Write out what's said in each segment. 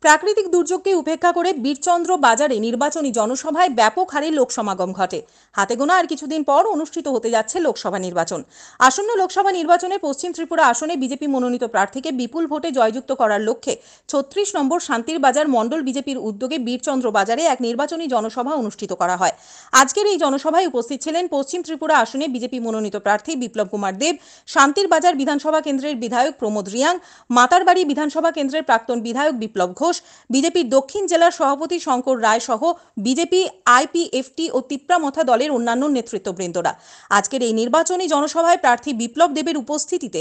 প্রাকৃতিক দুর্যোগকে উপেক্ষা করে বীরচন্দ্র বাজারে নির্বাচনী জনসভায় ব্যাপক হারে লোক সমাগম ঘটে। হাতে গোনা আর কিছুদিন পর অনুষ্ঠিত হতে যাচ্ছে লোকসভা নির্বাচন। আসন্ন লোকসভা নির্বাচনে পশ্চিম ত্রিপুরা আসনে বিজেপি মনোনীত প্রার্থীকে বিপুল ভোটে জয়যুক্ত করার লক্ষ্যে ৩৬ নম্বর শান্তির বাজার মণ্ডল বিজেপির উদ্যোগে বীরচন্দ্র বাজারে এক নির্বাচনী জনসভা অনুষ্ঠিত করা হয়। আজকের এই জনসভায় উপস্থিত ছিলেন পশ্চিম ত্রিপুরা আসনে বিজেপি মনোনীত প্রার্থী বিপ্লব কুমার দেব, শান্তির বাজার বিধানসভা কেন্দ্রের বিধায়ক প্রমোদ রিয়াং, মাতারবাড়ি বিধানসভা কেন্দ্রের প্রাক্তন বিধায়ক বিপ্লব ঘোষ, বিজেপির দক্ষিণ জেলার সভাপতি শঙ্কর রায় সহ বিজেপি, আইপিএফটি ও তিপ্রামথা দলের অন্যান্য নেতৃত্ববৃন্দরা। আজকের এই নির্বাচনী জনসভায় প্রার্থী বিপ্লব দেবের উপস্থিতিতে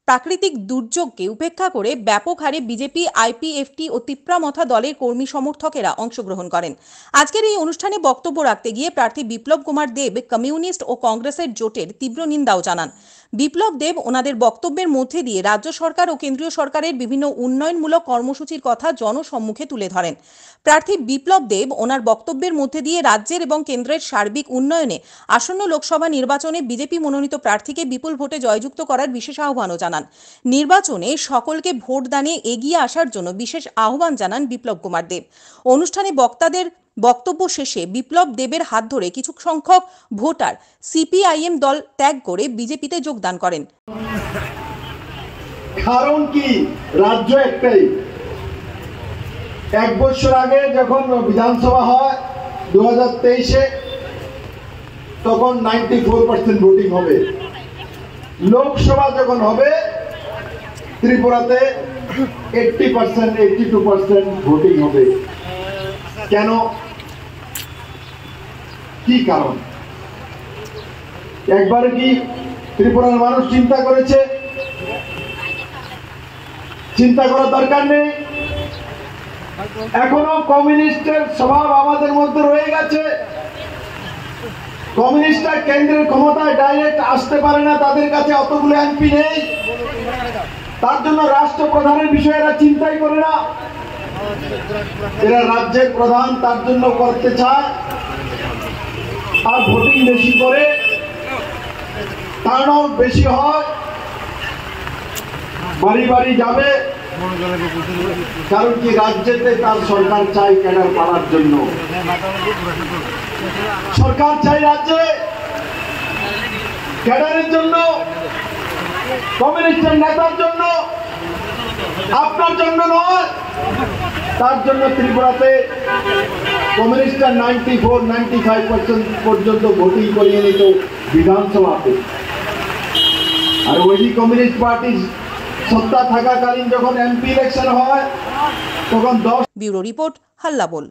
প্রাকৃতিক দুর্যোগকে উপেক্ষা করে ব্যাপক হারে বিজেপি, আইপিএফটি ও তিপ্রামথা দলের কর্মী সমর্থকেরা অংশগ্রহণ করেন। আজকের এই অনুষ্ঠানে বক্তব্য রাখতে গিয়ে প্রার্থী বিপ্লব কুমার দেব কমিউনিস্ট ও কংগ্রেসের জোটের তীব্র নিন্দাও জানান। বিপ্লব দেব ওনাদের বক্তব্যের মধ্যে দিয়ে রাজ্য সরকার ও কেন্দ্রীয় সরকারের বিভিন্ন উন্নয়নমূলক কর্মসূচির কথা জনসম্মুখে তুলে ধরেন। প্রার্থী বিপ্লব দেব ওনার বক্তব্যের মধ্যে দিয়ে রাজ্যের এবং কেন্দ্রের সার্বিক উন্নয়নে আসন্ন লোকসভা নির্বাচনে বিজেপি মনোনীত প্রার্থীকে বিপুল ভোটে জয়যুক্ত করার বিশেষ আহ্বানও জানান। নির্বাচনে সকলকে ভোটদানে এগিয়ে আসার জন্য বিশেষ আহ্বান জানান বিপ্লব কুমার দেব। অনুষ্ঠানে বক্তাদের বক্তব্য শেষে বিপ্লব দেবের হাত ধরে কিছু সংখ্যক ভোটার সিপিআইএম দল ত্যাগ করে বিজেপিতে যোগদান করেন। কারণ কি, রাজ্য একটাই। এক বছর আগে যখন বিধানসভা হয় 2023-এ, তখন 94% ভোটিং হবে। লোকসভা যখন হবে ত্রিপুরাতে 80%, 82% ভোটিং হবে। কেন, কি কারণ? একবার কি ত্রিপুরার মানুষ চিন্তা করেছে? চিন্তা করার দরকার নেই। এখনো কমিউনিস্টের স্বভাব আমাদের মধ্যে রয়ে গেছে। কমিউনিস্টরা কেন্দ্রের ক্ষমতায় ডাইরেক্ট আসতে পারে না, তাদের কাছে অতগুলো এমপি নেই। তার জন্য রাষ্ট্রপ্রধানের বিষয়ে এরা চিন্তাই করে না। এরা রাজ্যের প্রধান, তার জন্য করতে চায়। আর ভোটিং বেশি করে, টার্ন আউট বেশি হয়, বাড়ি বাড়ি যাবে। কারণ কি, রাজ্যেতে তার সরকার চাই ক্যাডার পাওয়ার জন্য। সরকার চাই রাজ্যে ক্যাডারের জন্য, কমিউনিস্টের নেতার জন্য, আপনার জন্য নয়। তার জন্য ত্রিপুরাতে কমিউনিস্টরা 94-95% পর্যন্ত ভোটিং করিয়ে নিত বিধানসভাতে। আর ওই কমিউনিস্ট পার্টি সত্তা থাকাকালীন যখন এমপি ইলেকশন হয় তখন 10। ব্যুরো রিপোর্ট, হাল্লা বল।